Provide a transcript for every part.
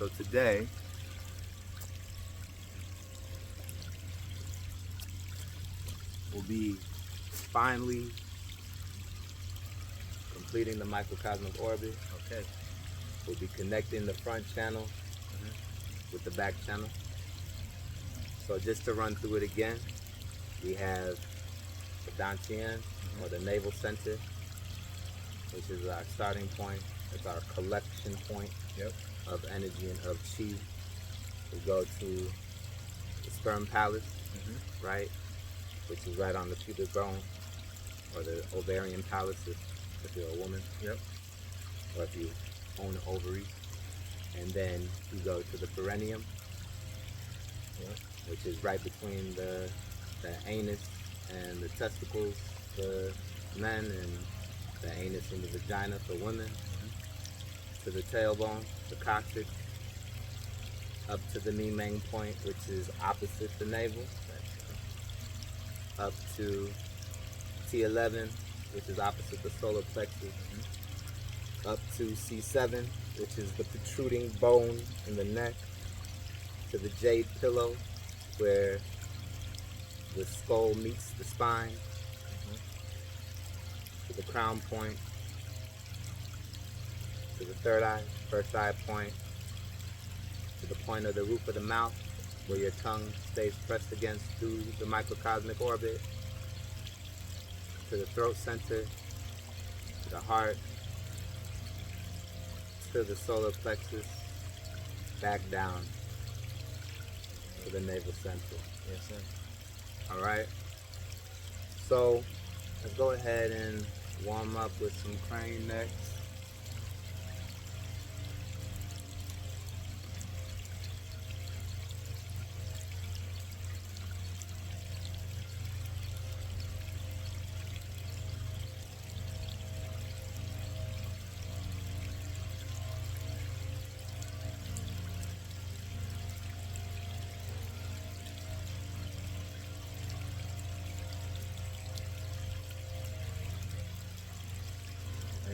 So today, we'll be finally completing the microcosmic orbit. Okay. We'll be connecting the front channel with the back channel. So just to run through it again, we have the Dantian, or the navel center, which is our starting point. It's our collection point of energy and of chi. We go to the sperm palace, right, which is right on the pubic bone, or the ovarian palace if you're a woman, or if you own an ovary. And then you go to the perineum, which is right between the anus and the testicles for men, and the anus and the vagina for women. To the tailbone, the coccyx, up to the mi-meng point, which is opposite the navel, up to T11, which is opposite the solar plexus, up to C7, which is the protruding bone in the neck, to the jade pillow, where the skull meets the spine, to the crown point, to the third eye, first eye point, to the point of the roof of the mouth, where your tongue stays pressed against through the microcosmic orbit, to the throat center, to the heart, to the solar plexus, back down to the navel center. Yes, sir. All right. So let's go ahead and warm up with some crane necks.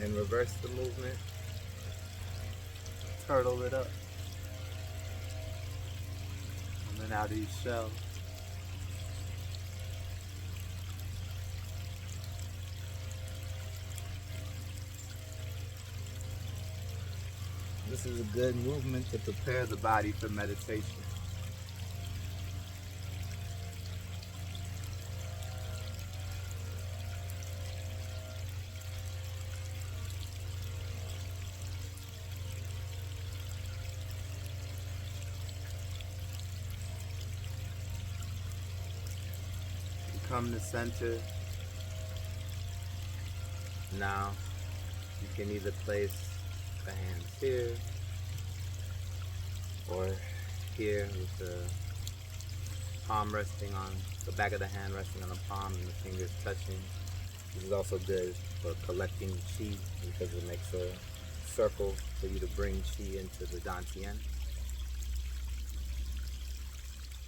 And reverse the movement. Turtle it up. Coming out of your shell. This is a good movement to prepare the body for meditation. Come to center. Now you can either place the hands here or here, with the palm resting on the back of the hand, resting on the palm, and the fingers touching. This is also good for collecting chi, because it makes a circle for you to bring chi into the Dantian.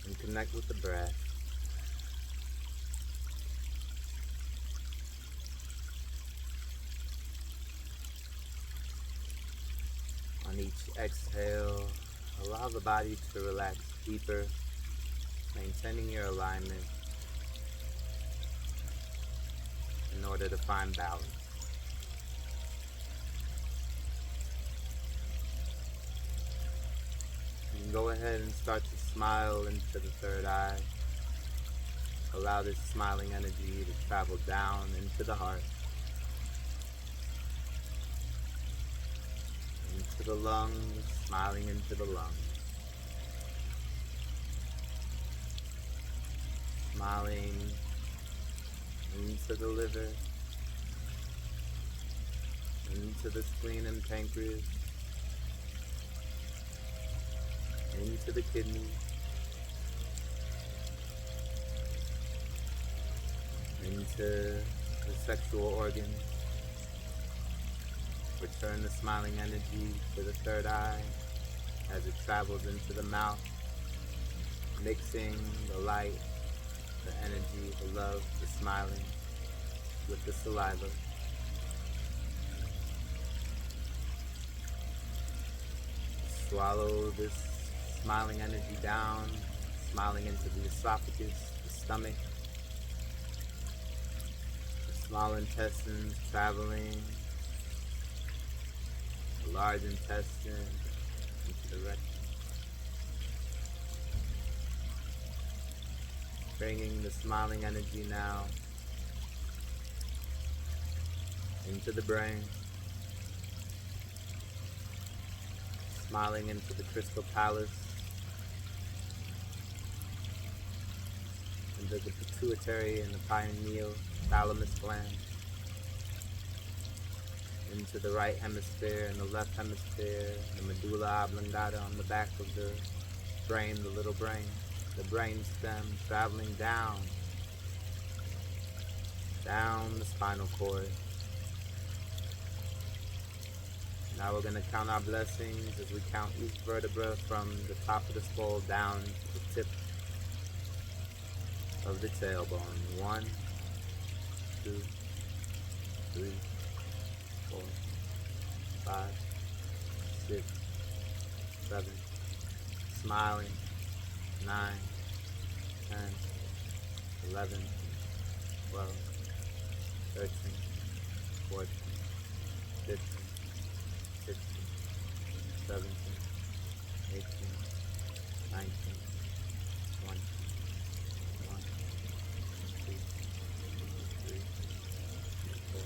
And connect with the breath. On each exhale, allow the body to relax deeper, maintaining your alignment in order to find balance. You can go ahead and start to smile into the third eye. Allow this smiling energy to travel down into the heart, into the lungs, smiling into the lungs. Smiling into the liver, into the spleen and pancreas, into the kidneys, into the sexual organs. Return the smiling energy to the third eye as it travels into the mouth, mixing the light, the energy, the love, the smiling with the saliva. Swallow this smiling energy down, smiling into the esophagus, the stomach, the small intestines, traveling, the large intestine, into the rectum. Bringing the smiling energy now into the brain, smiling into the crystal palace, into the pituitary and the pineal thalamus gland, into the right hemisphere and the left hemisphere, the medulla oblongata on the back of the brain, the little brain, the brain stem, traveling down the spinal cord. Now we're going to count our blessings as we count each vertebra from the top of the skull down to the tip of the tailbone. 1, 2, 3, 4, 5, 6, 7, smiling, 9, 10, 11, 12, 13, 14, 15, 16, 17, 18, 19, 20, 21, 2, 3, 4,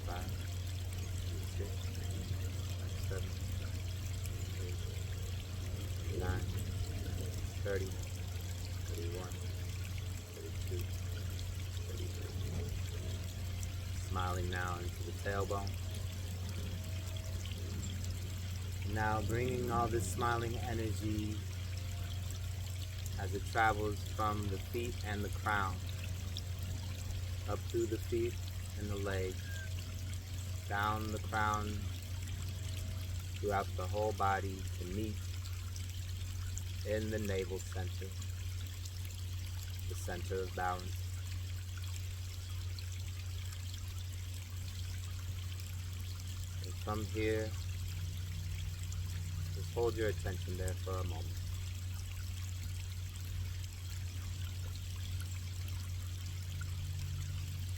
5, 6, 7, 8, 9, 30, 31, 32, 33. Smiling now into the tailbone. Now bringing all this smiling energy as it travels from the feet and the crown, up through the feet and the legs, down the crown, throughout the whole body to meet in the navel center, the center of balance. And from here, just hold your attention there for a moment.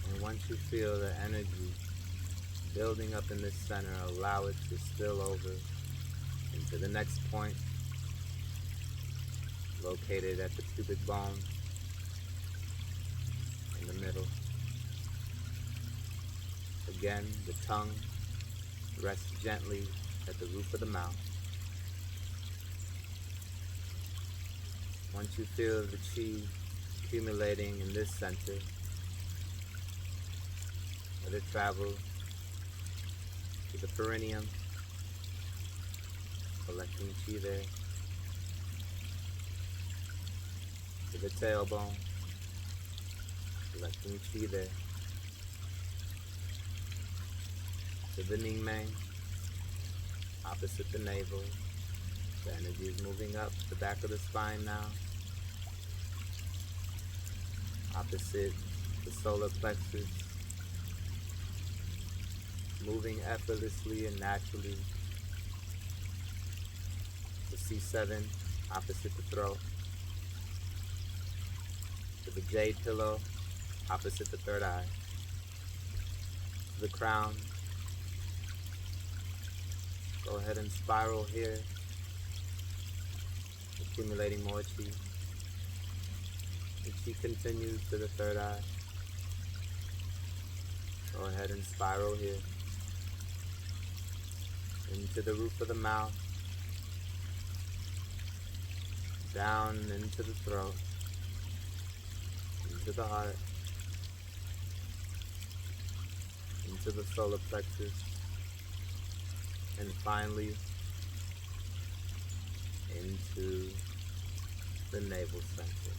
And once you feel the energy building up in this center, allow it to spill over into the next point, located at the pubic bone in the middle. Again, the tongue rests gently at the roof of the mouth. Once you feel the chi accumulating in this center, let it travel to the perineum, collecting chi there, to the tailbone, collecting chi there, to the knee main, opposite the navel. The energy is moving up the back of the spine now, opposite the solar plexus, moving effortlessly and naturally. The C7, opposite the throat, to the jade pillow, opposite the third eye, to the crown. Go ahead and spiral here, accumulating more chi. The chi continues to the third eye. Go ahead and spiral here, into the roof of the mouth, down into the throat, into the heart, into the solar plexus, and finally into the navel center.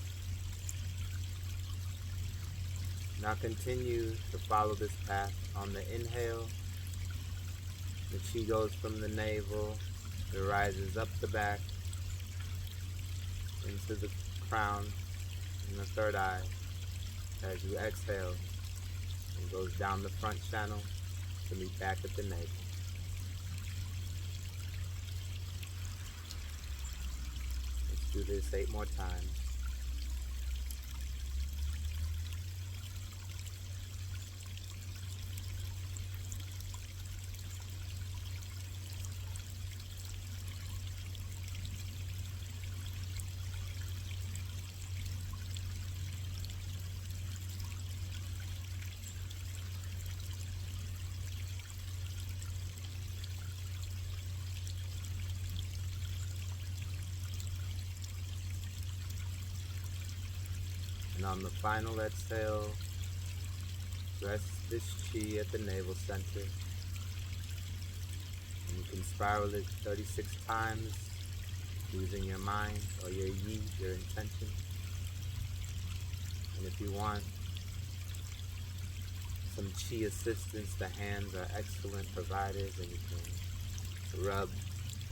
Now continue to follow this path. On the inhale, the chi goes from the navel, it rises up the back, into the crown and the third eye. As you exhale, it goes down the front channel to meet back at the navel. do this 8 more times. And on the final exhale, rest this chi at the navel center. And you can spiral it 36 times using your mind or your yi, your intention. And if you want some chi assistance, the hands are excellent providers, and you can rub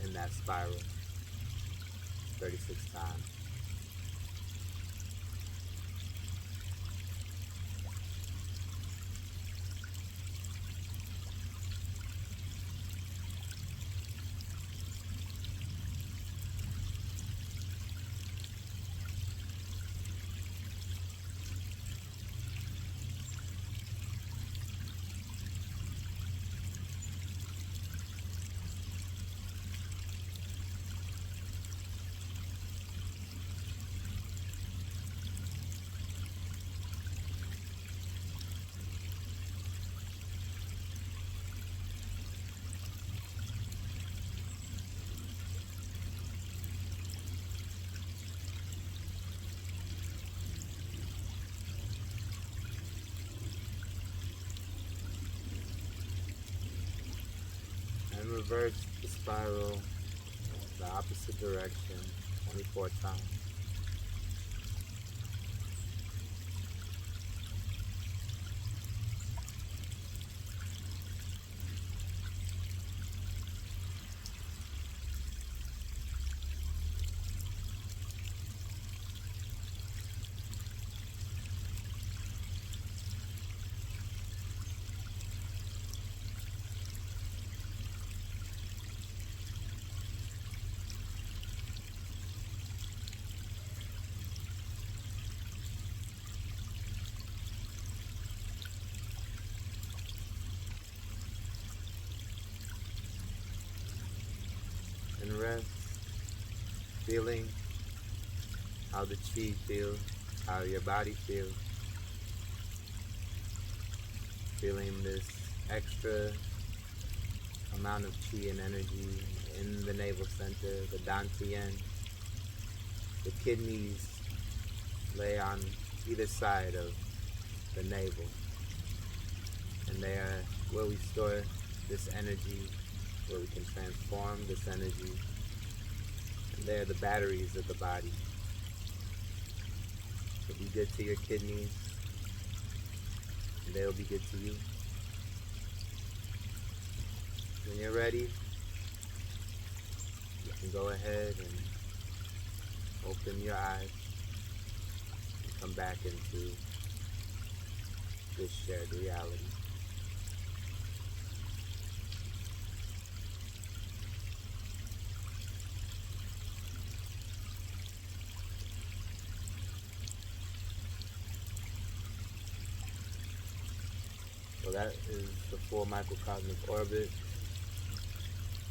in that spiral 36 times. And reverse the spiral the opposite direction 24 times. And rest, feeling how the chi feels, how your body feels. Feeling this extra amount of chi and energy in the navel center, the dantian. The kidneys lay on either side of the navel, and they are where we store this energy, where we can transform this energy. And they're the batteries of the body. So be good to your kidneys, and they'll be good to you. When you're ready, you can go ahead and open your eyes and come back into this shared reality. So that is the full microcosmic orbit.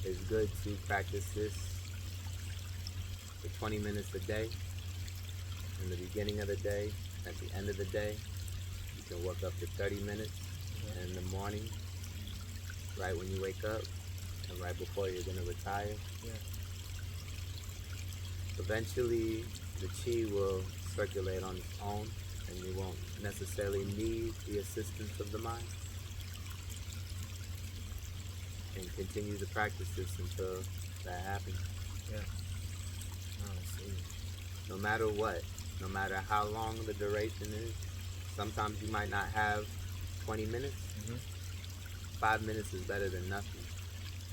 It's good to practice this for 20 minutes a day, in the beginning of the day, at the end of the day. You can work up to 30 minutes in the morning, right when you wake up, and right before you're going to retire. Eventually, the chi will circulate on its own, and you won't necessarily need the assistance of the mind. And continue to practice this until that happens. No matter what, no matter how long the duration is, sometimes you might not have 20 minutes. 5 minutes is better than nothing.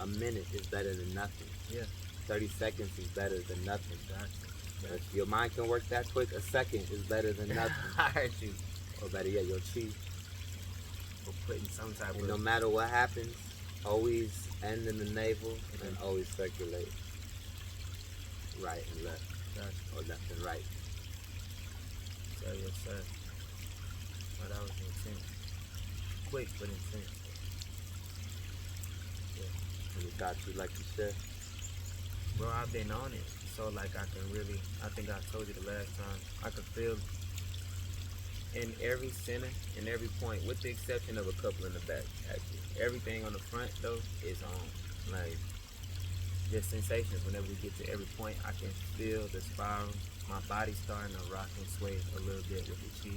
A minute is better than nothing. 30 seconds is better than nothing. If your mind can work that quick, a second is better than nothing. I heard you. Or better yet, your chi. For putting some type And of... no matter what happens, always end in the navel and always circulate right and left. Gotcha. or left and right. So yes, sir. Oh, that was intense. Quick but intense. Yeah. Any thoughts you'd like to share? Bro, I've been on it. So like I can really, I think I told you the last time, I could feel in every center, in every point, with the exception of a couple in the back, actually. Everything on the front though is on. Like just sensations. Whenever we get to every point, I can feel the spiral. My body's starting to rock and sway a little bit with the chi.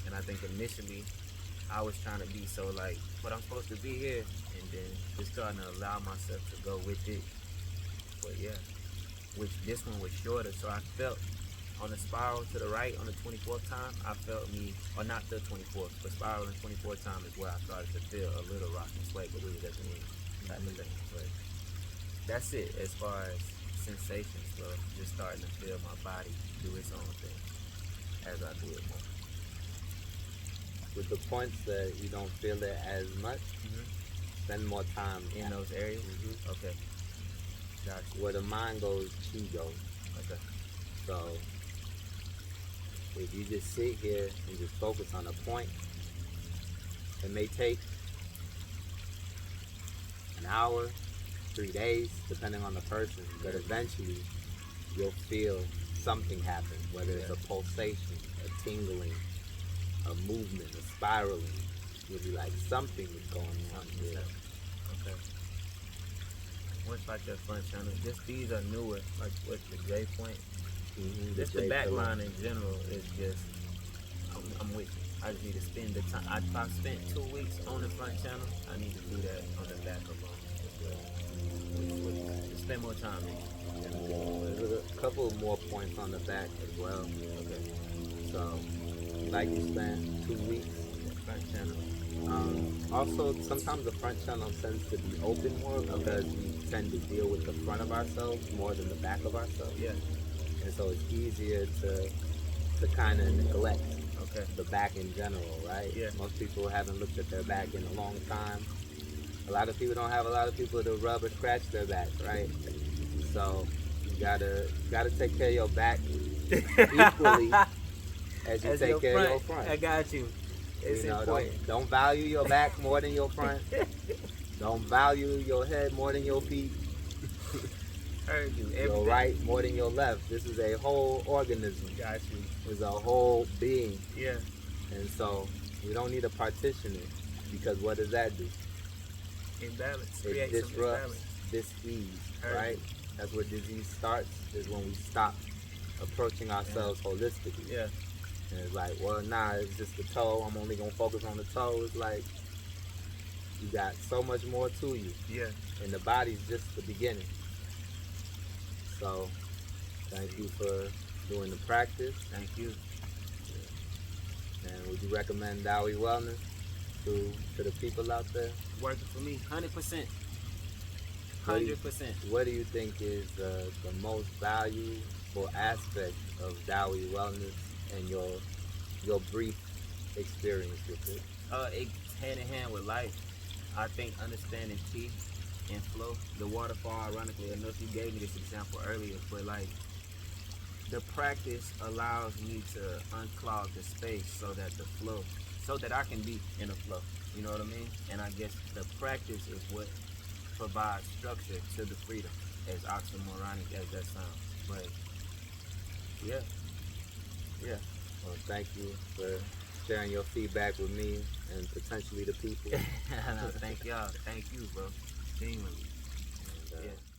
And I think initially I was trying to be so like, but I'm supposed to be here, and then just starting to allow myself to go with it. But yeah, which this one was shorter, so I felt on the spiral to the right on the 24th time, I felt me, or not the 24th, but spiral on the 24th time is where I started to feel a little rock and sway, but really doesn't mean type of thing. But that's it as far as sensations go. Just starting to feel my body do its own thing as I do it more. With the points that you don't feel it as much, spend more time In those areas? Okay. Gotcha. Where the mind goes, chi goes. Okay. So if you just sit here and just focus on a point, it may take an hour, 3 days, depending on the person, but eventually you'll feel something happen, whether it's a pulsation, a tingling, a movement, a spiraling. You'll be like, something is going on here. Okay. What's like that front channel? Just these are newer, like what's the J point? Just the back line in general is just, I'm with you. I just need to spend the time. If I spent 2 weeks on the front channel, I need to do that on the back alone as well. Just spend more time in it. There's a couple more points on the back as well. Okay. So, like you spend 2 weeks Front channel. Also, sometimes the front channel tends to be open more because we tend to deal with the front of ourselves more than the back of ourselves. Yeah. And so it's easier to kind of neglect the back in general, right? Yeah. Most people haven't looked at their back in a long time. A lot of people don't have a lot of people to rub or scratch their back, right? So you gotta take care of your back equally as you take care of your front. I got you. It's important. Don't value your back more than your front. Don't value your head more than your feet. Heard you. Your right more than your left. This is a whole organism. Got you. It's a whole being. Yeah. And so we don't need to partition it, because what does that do? Imbalance. It disrupts dis-ease, right? That's where disease starts, is when we stop approaching ourselves holistically. Yeah. And it's like, well, nah, it's just the toe. I'm only going to focus on the toe. It's like, you got so much more to you. Yeah. And the body's just the beginning. So, thank you for doing the practice. Thank you. And would you recommend Taowi Wellness to the people out there? Working for me, 100%. 100%. What do you think is the most valuable aspect of Taowi Wellness and your brief experience with it? It's hand in hand with life. I think understanding chi and flow. The waterfall, ironically enough, you gave me this example earlier, but like the practice allows me to unclog the space so that the flow, so that I can be in a flow. You know what I mean? And I guess the practice is what provides structure to the freedom, as oxymoronic as that sounds. But yeah. Well, thank you for sharing your feedback with me and potentially the people. Thank y'all. Thank you, bro. Genuinely. And, Yeah.